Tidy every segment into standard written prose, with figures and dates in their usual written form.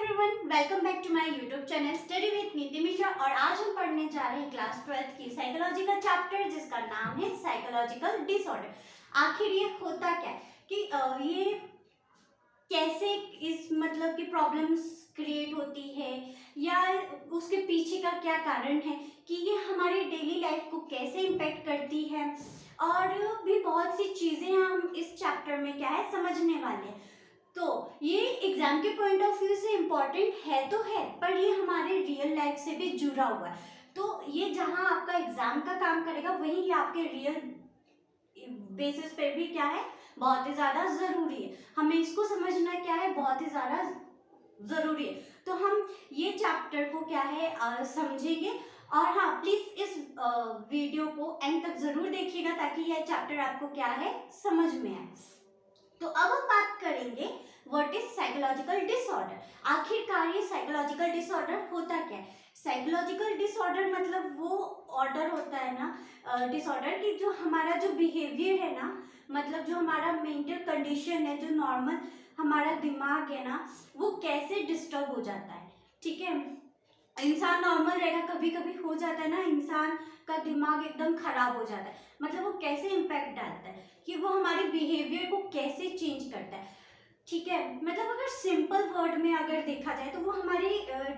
Everyone, welcome back to my YouTube channel study with Niti Mishra. और आज हम पढ़ने जा रहे हैं क्लास 12th की साइकोलॉजी का चैप्टर जिसका नाम है साइकोलॉजिकल डिसऑर्डर। आखिर ये होता क्या है कि ये कैसे इस मतलब की प्रॉब्लम्स क्रिएट होती है या उसके पीछे का क्या कारण है कि ये हमारी डेली लाइफ को कैसे इम्पेक्ट करती है, और भी बहुत सी चीज़ें हम इस चैप्टर में क्या है समझने वाले हैं। तो ये एग्जाम के पॉइंट ऑफ व्यू से इम्पॉर्टेंट है तो है, पर ये हमारे रियल लाइफ से भी जुड़ा हुआ है। तो ये जहाँ आपका एग्जाम का काम करेगा वहीं ये आपके रियल बेसिस पे भी क्या है बहुत ही ज़्यादा ज़रूरी है। हमें इसको समझना क्या है बहुत ही ज़्यादा ज़रूरी है। तो हम ये चैप्टर को क्या है समझेंगे। और हाँ, प्लीज़ इस वीडियो को एंड तक ज़रूर देखिएगा ताकि यह चैप्टर आपको क्या है समझ में आए। तो अब हम बात करेंगे व्हाट इज साइकोलॉजिकल डिसऑर्डर। आखिरकार ये साइकोलॉजिकल डिसऑर्डर होता क्या है। साइकोलॉजिकल डिसऑर्डर मतलब वो ऑर्डर होता है ना, डिसऑर्डर की जो हमारा जो बिहेवियर है ना, मतलब जो हमारा मेंटल कंडीशन है, जो नॉर्मल हमारा दिमाग है ना, वो कैसे डिस्टर्ब हो जाता है। ठीक है, इंसान नॉर्मल रहेगा, कभी कभी हो जाता है ना इंसान का दिमाग एकदम खराब हो जाता है। मतलब वो कैसे इम्पैक्ट डालता है कि वो हमारे बिहेवियर को कैसे चेंज करता है। ठीक है, मतलब अगर सिंपल वर्ड में अगर देखा जाए तो वो हमारी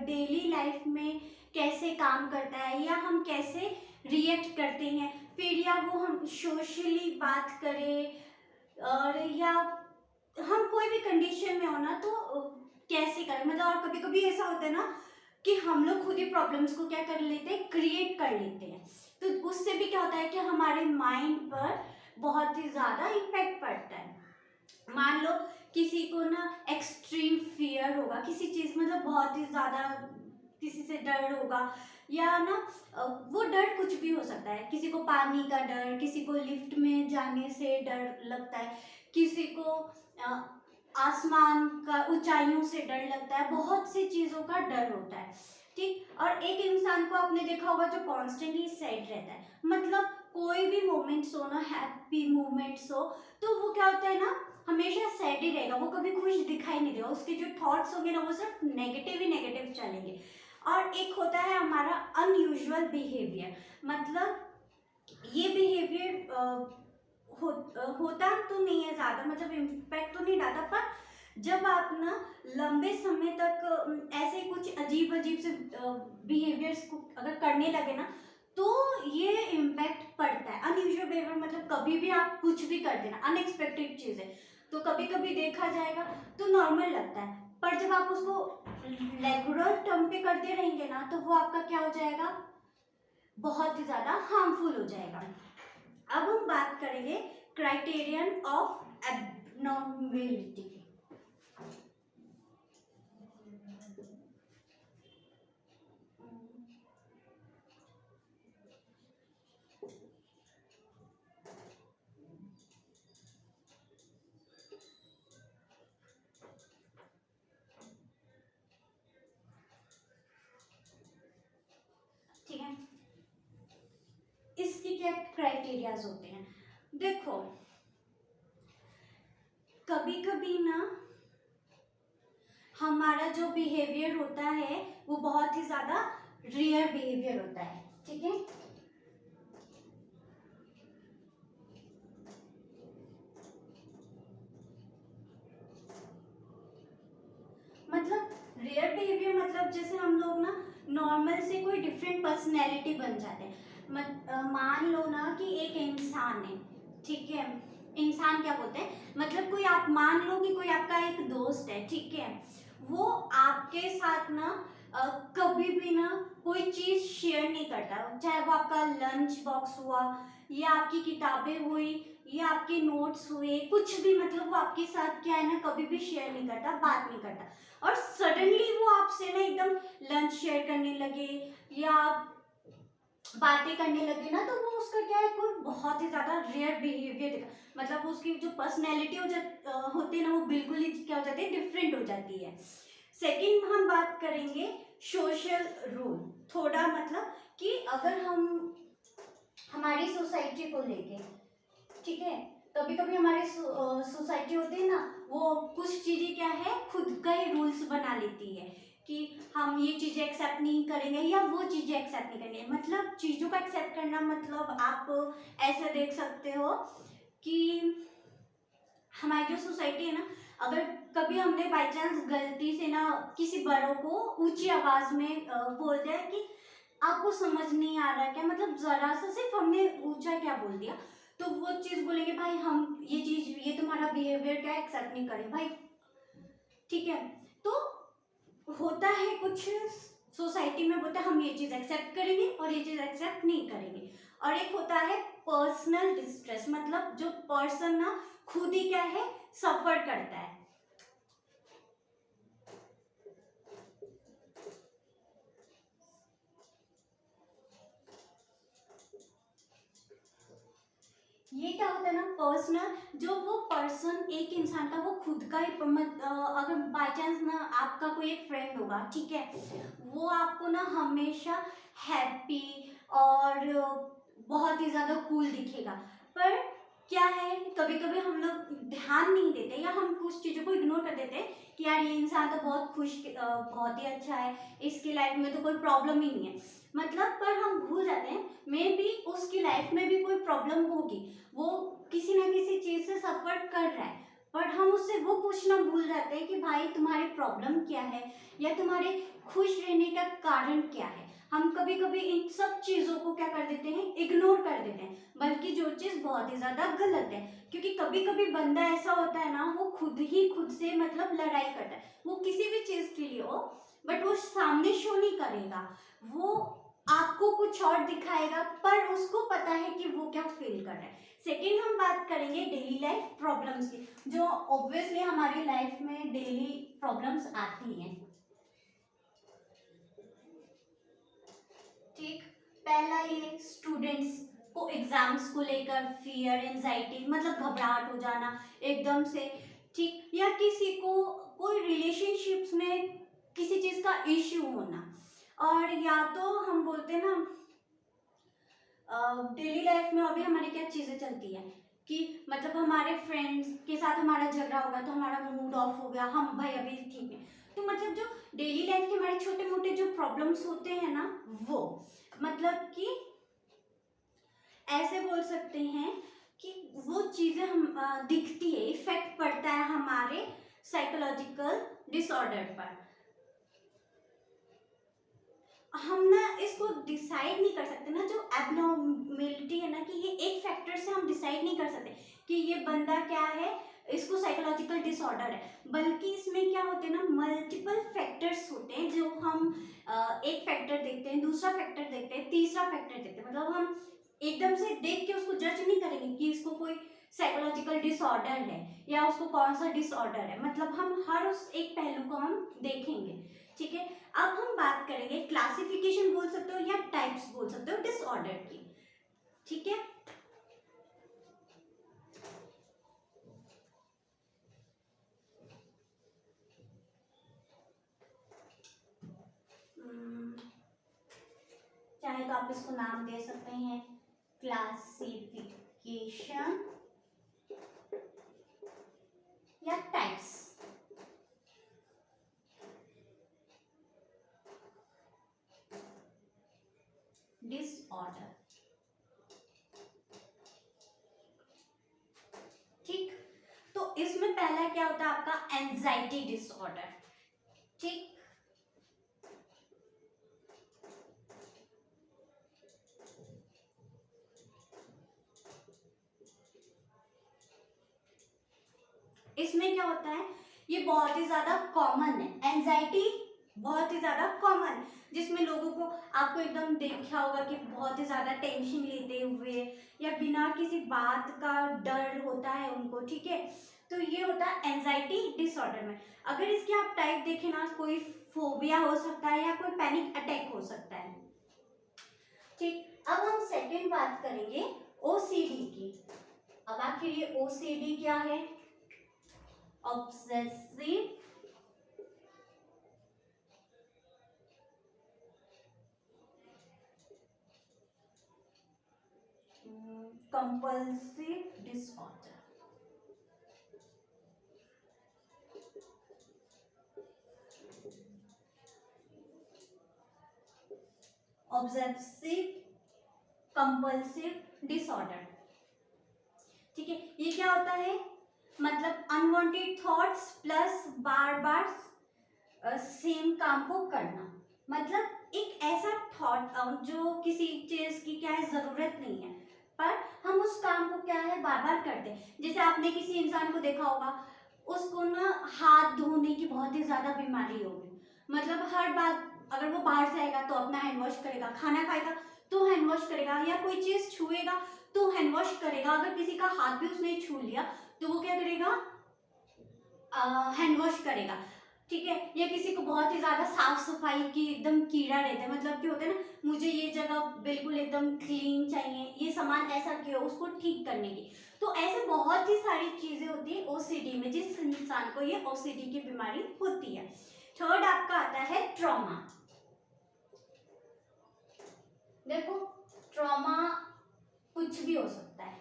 डेली लाइफ में कैसे काम करता है या हम कैसे रिएक्ट करते हैं, फिर या वो हम सोशली बात करें और या हम कोई भी कंडीशन में हो ना तो कैसे करें। मतलब और कभी कभी ऐसा होता है ना कि हम लोग खुद ही प्रॉब्लम्स को क्या कर लेते हैं, क्रिएट कर लेते हैं। तो उससे भी क्या होता है कि हमारे माइंड पर बहुत ही ज़्यादा इम्पैक्ट पड़ता है। मान लो किसी को ना एक्सट्रीम फियर होगा किसी चीज़, मतलब बहुत ही ज़्यादा किसी से डर होगा, या ना वो डर कुछ भी हो सकता है। किसी को पानी का डर, किसी को लिफ्ट में जाने से डर लगता है, किसी को आसमान का ऊंचाइयों से डर लगता है, बहुत सी चीज़ों का डर होता है। ठीक, और एक इंसान को आपने देखा होगा जो कॉन्स्टेंटली सैड रहता है, मतलब कोई भी मोमेंट्स हो ना, हैप्पी मोमेंट्स हो तो वो क्या होता है ना, हमेशा सैड ही रहेगा, वो कभी खुश दिखाई नहीं देगा। उसके जो थॉट्स होंगे ना वो सिर्फ नेगेटिव ही नेगेटिव चलेंगे। और एक होता है हमारा अनयूजुअल बिहेवियर, मतलब ये बिहेवियर होता तो नहीं है ज़्यादा, मतलब इम्पैक्ट तो नहीं डालता, पर जब आप ना लंबे समय तक ऐसे कुछ अजीब अजीब से बिहेवियर्स को अगर करने लगे ना तो ये इम्पैक्ट पड़ता है। अनयूजुअल बिहेवियर मतलब कभी भी आप कुछ भी कर देना, अनएक्सपेक्टेड चीज़ें, तो कभी कभी देखा जाएगा तो नॉर्मल लगता है, पर जब आप उसको रेगुलर टर्म पे करते रहेंगे ना तो वो आपका क्या हो जाएगा, बहुत ही ज़्यादा हार्मफुल हो जाएगा। अब हम बात करेंगे क्राइटेरियन ऑफ एबनॉर्मेलिटी। ठीक है, इसके क्या क्राइटेरियाज होते हैं। देखो, कभी कभी ना हमारा जो बिहेवियर होता है वो बहुत ही ज़्यादा रियर बिहेवियर होता है। ठीक है, मतलब रियर बिहेवियर मतलब जैसे हम लोग ना नॉर्मल से कोई डिफरेंट पर्सनैलिटी बन जाते हैं। मान लो ना कि एक इंसान है, ठीक है, इंसान क्या बोलते हैं, मतलब कोई आप मान लो कि कोई आपका एक दोस्त है, ठीक है, वो आपके साथ ना कभी भी ना कोई चीज़ शेयर नहीं करता, चाहे वो आपका लंच बॉक्स हुआ या आपकी किताबें हुई या आपके नोट्स हुए, कुछ भी, मतलब वो आपके साथ क्या है ना कभी भी शेयर नहीं करता, बात नहीं करता। और सडनली वो आपसे ना एकदम लंच शेयर करने लगे या बातें करने लगे ना तो वो उसका क्या है, कोई बहुत ही ज़्यादा रेयर बिहेवियर दिखा, मतलब उसकी जो पर्सनैलिटी होती है ना वो बिल्कुल ही क्या हो जाती है, डिफरेंट हो जाती है। सेकंड हम बात करेंगे सोशल रूल। थोड़ा मतलब कि अगर हम हमारी सोसाइटी को लेके, ठीक है, कभी कभी हमारे सोसाइटी होती है ना, वो कुछ चीजें क्या है खुद का ही रूल्स बना लेती है कि हम ये चीजें एक्सेप्ट नहीं करेंगे या वो चीजें एक्सेप्ट नहीं करेंगे। मतलब चीजों का एक्सेप्ट करना मतलब आप ऐसे देख सकते हो कि हमारी जो सोसाइटी है ना, अगर कभी हमने बाई चांस गलती से ना किसी बड़ों को ऊंची आवाज में बोल दिया कि आपको समझ नहीं आ रहा क्या, मतलब जरा सा सिर्फ हमने ऊंचा क्या बोल दिया, तो वो चीज बोलेंगे भाई हम ये चीज, ये तुम्हारा बिहेवियर क्या एक्सेप्ट नहीं करें भाई। ठीक है, तो होता है कुछ सोसाइटी में बोलते हैं हम ये चीज एक्सेप्ट करेंगे और ये चीज एक्सेप्ट नहीं करेंगे। और एक होता है पर्सनल डिस्ट्रेस, मतलब जो पर्सन ना खुद ही क्या है सफर करता है। ये क्या होता है ना पर्सनल, जो वो पर्सन एक इंसान का वो खुद का ही अगर बाय चांस ना आपका कोई एक फ्रेंड होगा, ठीक है, वो आपको ना हमेशा हैप्पी और बहुत ही ज्यादा कूल दिखेगा, पर क्या है कभी कभी हम लोग ध्यान नहीं देते या हम कुछ चीजों को इग्नोर कर देते हैं कि यार ये इंसान तो बहुत खुश बहुत ही अच्छा है, इसकी लाइफ में तो कोई प्रॉब्लम ही नहीं है, मतलब पर हम भूल जाते हैं मे बी उसकी लाइफ में भी कोई प्रॉब्लम होगी, वो किसी ना किसी चीज से सफर कर रहा है, पर हम उससे वो पूछना भूल जाते हैं कि भाई तुम्हारी प्रॉब्लम क्या है या तुम्हारे खुश रहने का कारण क्या है। हम कभी कभी इन सब चीजों को क्या कर देते हैं इग्नोर कर देते हैं, बल्कि जो चीज बहुत ही ज्यादा गलत है, क्योंकि कभी कभी बंदा ऐसा होता है ना वो खुद ही खुद से मतलब लड़ाई करता है, वो किसी भी चीज के लिए हो, बट वो सामने शो नहीं करेगा, वो आपको कुछ और दिखाएगा, पर उसको पता है कि वो क्या फील कर रहा है। सेकेंड हम बात करेंगे डेली लाइफ प्रॉब्लम्स की, जो ऑब्वियसली हमारी लाइफ में डेली प्रॉब्लम्स आती हैं। ठीक, पहला ये स्टूडेंट्स को एग्जाम्स को लेकर फियर एंजाइटी, मतलब घबराहट हो जाना एकदम से, ठीक, या किसी को कोई रिलेशनशिप्स में किसी चीज का इश्यू होना, और या तो हम बोलते हैं ना डेली लाइफ में अभी हमारी क्या चीजें चलती है कि मतलब हमारे फ्रेंड्स के साथ हमारा झगड़ा होगा तो हमारा मूड ऑफ हो गया, हम भाई अभी ठीक है, तो मतलब जो डेली लाइफ के हमारे छोटे मोटे जो प्रॉब्लम्स होते हैं ना, वो मतलब कि ऐसे बोल सकते हैं कि वो चीजें हम दिखती है, इफेक्ट पड़ता है हमारे साइकोलॉजिकल डिसऑर्डर पर। हम ना इसको डिसाइड नहीं कर सकते ना, जो एबनॉर्मेलिटी है ना, कि ये एक फैक्टर से हम डिसाइड नहीं कर सकते कि ये बंदा क्या है, इसको साइकोलॉजिकल डिसऑर्डर है, बल्कि इसमें क्या होते हैं ना मल्टीपल फैक्टर्स होते हैं, जो हम एक फैक्टर देखते हैं, दूसरा फैक्टर देखते हैं, तीसरा फैक्टर देखते हैं, मतलब हम एकदम से देख के उसको जज नहीं करेंगे कि इसको कोई साइकोलॉजिकल डिसऑर्डर है या उसको कौन सा डिसऑर्डर है, मतलब हम हर उस एक पहलू को हम देखेंगे। ठीक है, अब हम बात करेंगे क्लासिफिकेशन बोल सकते हो या टाइप्स बोल सकते हो डिसऑर्डर की। ठीक है, चाहे तो आप इसको नाम दे सकते हैं क्लासिफिकेशन या टाइप्स। डिसऑर्डर, ठीक, तो इसमें पहला क्या होता है आपका एंजाइटी डिसऑर्डर। ठीक, इसमें क्या होता है, ये बहुत ही ज्यादा कॉमन है, एंजाइटी बहुत ही ज्यादा कॉमन, जिसमें लोगों को आपको एकदम देखा होगा कि बहुत ही ज्यादा टेंशन लेते हुए या बिना किसी बात का डर होता है उनको। ठीक है, तो ये होता है एंजाइटी डिसऑर्डर में। अगर इसके आप टाइप देखें ना, कोई फोबिया हो सकता है या कोई पैनिक अटैक हो सकता है। ठीक, अब हम सेकंड बात करेंगे ओसीडी की। अब आखिर ये ओसीडी क्या है, obsessive compulsive disorder. Obsessive compulsive disorder. ठीक है, ये क्या होता है, मतलब अनवांटेड थॉट्स प्लस बार बार सेम काम को करना। मतलब एक ऐसा थॉट जो किसी चीज की क्या है जरूरत नहीं है, पर हम उस काम को क्या है बार बार करते हैं। जैसे आपने किसी इंसान को देखा होगा, उसको ना हाथ धोने की बहुत ही ज्यादा बीमारी होगी, मतलब हर बार अगर वो बाहर से आएगा तो अपना हैंड वॉश करेगा, खाना खाएगा तो हैंड वॉश करेगा, या कोई चीज छुएगा तो हैंड वॉश करेगा। अगर किसी का हाथ भी उसने छू लिया तो वो क्या करेगा, हैंड वॉश करेगा। ठीक है, या किसी को बहुत ही ज्यादा साफ सफाई की एकदम कीड़ा रहता है, मतलब क्या होता है ना, मुझे ये जगह बिल्कुल एकदम क्लीन चाहिए, ये सामान ऐसा क्यों, उसको ठीक करने की। तो ऐसे बहुत ही सारी चीजें होती है ओसीडी में, जिस इंसान को ये ओसीडी की बीमारी होती है। थर्ड आपका आता है ट्रॉमा। देखो, ट्रॉमा कुछ भी हो सकता है,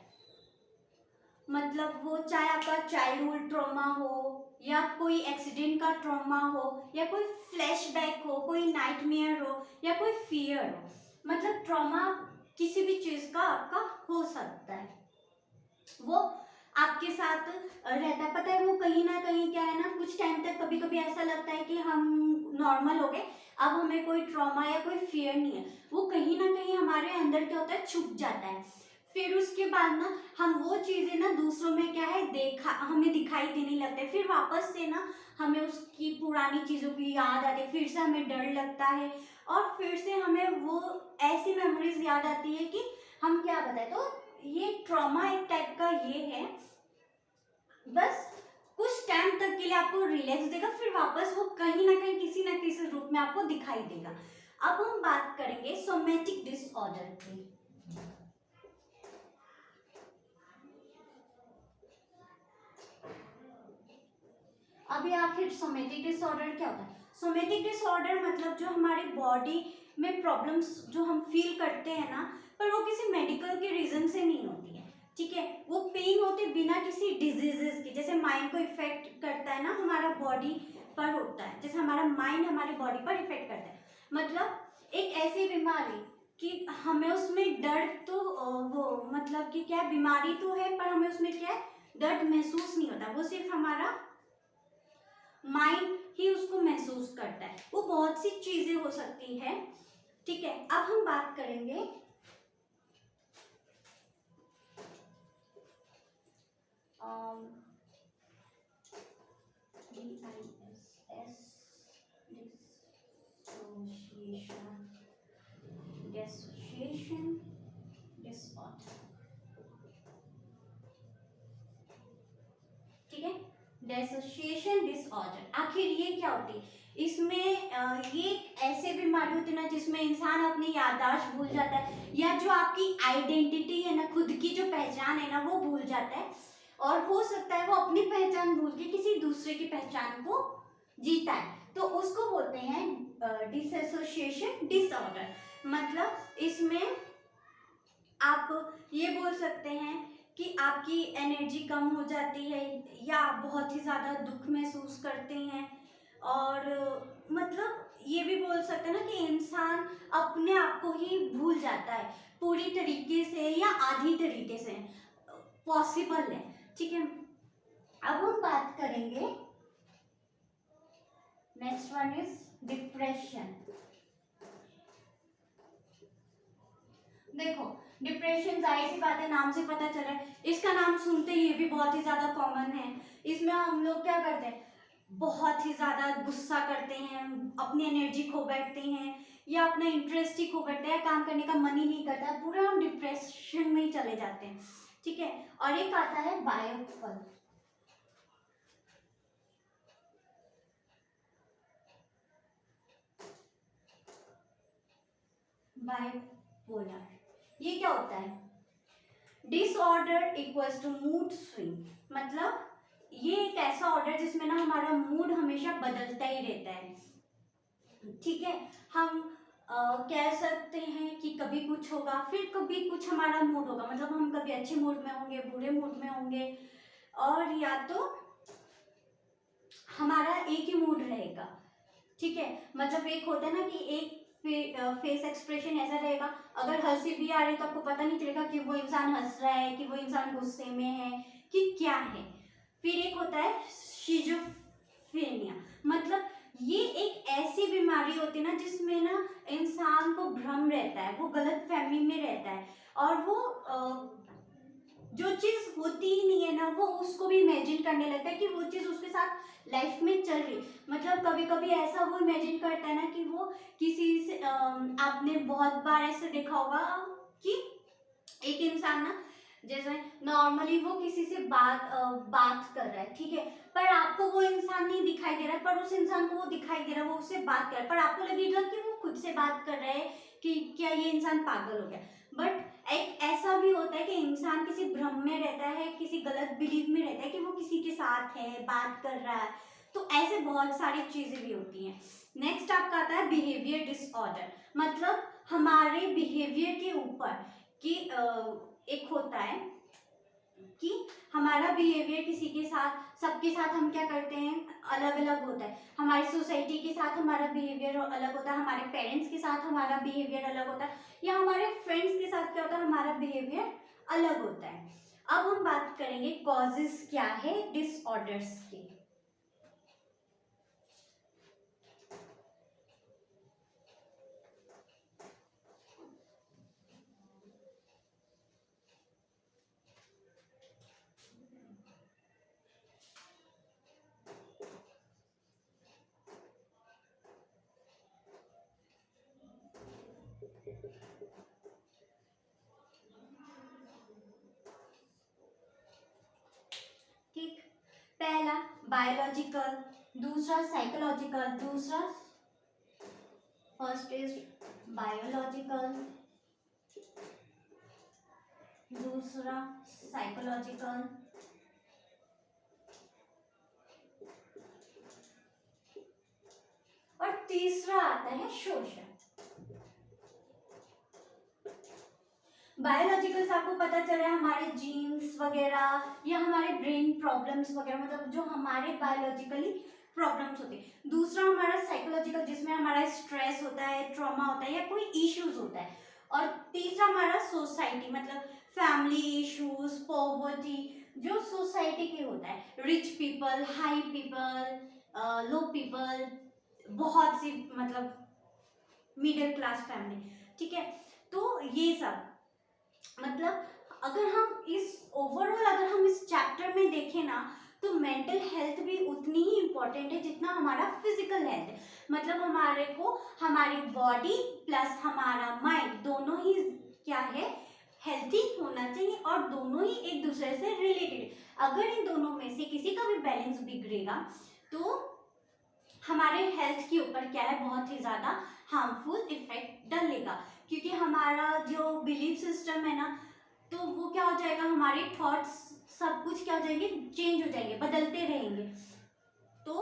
मतलब वो चाहे आपका चाइल्डहुड ट्रॉमा हो, या कोई एक्सीडेंट का ट्रॉमा हो, या कोई फ्लैशबैक हो, कोई नाइटमेयर हो, या कोई फियर हो। मतलब ट्रॉमा किसी भी चीज का आपका हो सकता है, वो आपके साथ रहता है। पता है, वो कहीं ना कहीं क्या है ना, कुछ टाइम तक कभी कभी ऐसा लगता है कि हम नॉर्मल हो गए, अब हमें कोई ट्रॉमा या कोई फियर नहीं है। वो कहीं ना कहीं हमारे अंदर क्या होता है, छुप जाता है। फिर उसके बाद ना हम वो चीजें ना दूसरों में क्या है देखा, हमें दिखाई देने लगते हैं। फिर वापस से ना हमें उसकी पुरानी चीजों की याद आती है, फिर से हमें डर लगता है, और फिर से हमें वो ऐसी मेमोरीज याद आती है कि हम क्या बताए। तो ये ट्रॉमा एक टाइप का ये है, बस कुछ टाइम तक के लिए आपको रिलैक्स देगा, फिर वापस वो कहीं ना कहीं किसी ना किसी रूप में आपको दिखाई देगा। अब हम बात करेंगे सोमेटिक डिसऑर्डर की। अभी आखिर सोमेटिक डिसऑर्डर क्या होता है? सोमेटिक डिसऑर्डर मतलब जो हमारी बॉडी में प्रॉब्लम्स जो हम फील करते हैं ना, पर वो किसी मेडिकल के रीजन से नहीं होती है। ठीक है, वो पेन होते बिना किसी डिजीजेस के। जैसे माइंड को इफेक्ट करता है ना, हमारा बॉडी पर होता है, जैसे हमारा माइंड हमारी बॉडी पर इफेक्ट करता है। मतलब एक ऐसी बीमारी कि हमें उसमें दर्द तो वो मतलब कि क्या बीमारी तो है, पर हमें उसमें क्या है दर्द महसूस नहीं होता, वो सिर्फ हमारा माइंड ही उसको महसूस करता है। वो बहुत सी चीजें हो सकती है। ठीक है, अब हम बात करेंगे डिसोसिएशन डिसऑर्डर। ठीक है, डिसोसिएशन डिसऑर्डर आखिर ये क्या होती है? इसमें ये ऐसे बीमारी होती है ना जिसमें इंसान अपनी याददाश्त भूल जाता है, या जो आपकी आइडेंटिटी है ना, खुद की जो पहचान है ना, वो भूल जाता है। और हो सकता है वो अपनी पहचान भूल के किसी दूसरे की पहचान को जीता है, तो उसको बोलते हैं डिसोसिएशन डिसऑर्डर। मतलब इसमें आप ये बोल सकते हैं कि आपकी एनर्जी कम हो जाती है, या आप बहुत ही ज़्यादा दुख महसूस करते हैं, और मतलब ये भी बोल सकते हैं ना कि इंसान अपने आप को ही भूल जाता है पूरी तरीके से या आधी तरीके से, पॉसिबल है। ठीक है, अब हम बात करेंगे, नेक्स्ट वन इज डिप्रेशन। देखो, डिप्रेशन जाहिर सी बात है, नाम से पता चल रहा है, इसका नाम सुनते ही ये भी बहुत ही ज्यादा कॉमन है। इसमें हम लोग क्या करते हैं, बहुत ही ज्यादा गुस्सा करते हैं, अपनी एनर्जी खो बैठते हैं, या अपना इंटरेस्ट ही खो बैठते हैं, काम करने का मन ही नहीं करता, पूरा हम डिप्रेशन में ही चले जाते हैं। ठीक है, और एक आता है बायोपल। बाइपोलर, ये क्या होता है? Disorder equals to mood swing. मतलब ये एक ऐसा ऑर्डर जिसमें ना हमारा मूड हमेशा बदलता ही रहता है। ठीक है, हम कह सकते हैं कि कभी कुछ होगा, फिर कभी कुछ हमारा मूड होगा, मतलब हम कभी अच्छे मूड में होंगे, बुरे मूड में होंगे, और या तो हमारा एक ही मूड रहेगा। ठीक है, मतलब एक होता है ना कि एक फेस एक्सप्रेशन ऐसा रहेगा, अगर हंसी भी आ रही तो आपको पता नहीं चलेगा कि वो इंसान हंस रहा है, कि वो इंसान गुस्से में है, कि क्या है। फिर एक होता है शिजोफ्रेनिया, मतलब ये एक ऐसी बीमारी होती है ना जिसमें ना इंसान को भ्रम रहता है, वो गलत फहमी में रहता है, और वो जो चीज होती ही नहीं है ना वो उसको भी इमेजिन करने लगता है कि वो चीज उसके साथ लाइफ में चल रही। मतलब कभी कभी ऐसा वो इमेजिन करता है ना कि वो किसी से आपने बहुत बार ऐसे देखा होगा कि एक इंसान ना जैसे नॉर्मली वो किसी से बात कर रहा है, ठीक है, पर आपको वो इंसान नहीं दिखाई दे रहा है, पर उस इंसान को वो दिखाई दे रहा है, वो उससे बात कर रहा है, पर आपको लगेगा कि वो खुद से बात कर रहा है, कि क्या ये इंसान पागल हो गया। बट एक ऐसा भी होता है कि इंसान किसी भ्रम में रहता है, किसी गलत बिलीव में रहता है कि वो किसी के साथ है, बात कर रहा है। तो ऐसे बहुत सारी चीजें भी होती हैं। नेक्स्ट आपका आता है बिहेवियर डिसऑर्डर, मतलब हमारे बिहेवियर के ऊपर कि एक होता है कि हमारा बिहेवियर किसी के साथ, सबके साथ हम क्या करते हैं अलग अलग होता है। हमारी सोसाइटी के साथ हमारा बिहेवियर अलग होता है, हमारे पेरेंट्स के साथ हमारा बिहेवियर अलग होता है, या हमारे फ्रेंड्स के साथ क्या होता है हमारा बिहेवियर अलग होता है। अब हम बात करेंगे कॉजेस क्या है डिसऑर्डर्स के। ठीक, पहला बायोलॉजिकल, दूसरा साइकोलॉजिकल, दूसरा फर्स्ट इज बायोलॉजिकल, दूसरा साइकोलॉजिकल, और तीसरा आता है सोशल। बायोलॉजिकल से आपको पता चल रहा है हमारे जीन्स वगैरह या हमारे ब्रेन प्रॉब्लम्स वगैरह, मतलब जो हमारे बायोलॉजिकली प्रॉब्लम्स होते हैं। दूसरा हमारा साइकोलॉजिकल जिसमें हमारा स्ट्रेस होता है, ट्रॉमा होता है, या कोई इश्यूज होता है। और तीसरा हमारा सोसाइटी, मतलब फैमिली इश्यूज, पॉवर्टी, जो सोसाइटी के होता है, रिच पीपल, हाई पीपल, लो पीपल, बहुत सी मतलब मिडिल क्लास फैमिली, ठीक है। तो ये सब मतलब अगर हम इस ओवरऑल अगर हम इस चैप्टर में देखें ना तो मेंटल हेल्थ भी उतनी ही इम्पोर्टेंट है जितना हमारा फिजिकल हेल्थ है। मतलब हमारे को हमारी बॉडी प्लस हमारा माइंड दोनों ही क्या है हेल्थी होना चाहिए, और दोनों ही एक दूसरे से रिलेटेड। अगर इन दोनों में से किसी का भी बैलेंस बिगड़ेगा तो हमारे हेल्थ के ऊपर क्या है बहुत ही ज़्यादा हार्मफुल इफेक्ट डालेगा, क्योंकि हमारा जो बिलीफ सिस्टम है ना तो वो क्या हो जाएगा, हमारे थॉट्स सब कुछ क्या हो जाएंगे, चेंज हो जाएंगे, बदलते रहेंगे। तो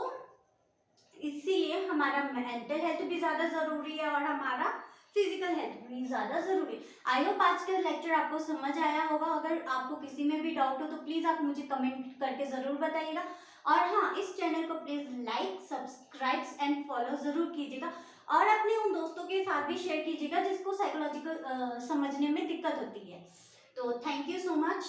इसीलिए हमारा मेंटल हेल्थ भी ज़्यादा ज़रूरी है और हमारा फिजिकल हेल्थ भी ज़्यादा ज़रूरी है। आई होप आज का लेक्चर आपको समझ आया होगा। अगर आपको किसी में भी डाउट हो तो प्लीज़ आप मुझे कमेंट करके ज़रूर बताइएगा। और हाँ, इस चैनल को please like, subscribe and follow ज़रूर कीजिएगा, और अपने उन दोस्तों के साथ भी शेयर कीजिएगा जिसको साइकोलॉजिकल समझने में दिक्कत होती है। तो थैंक यू सो मच।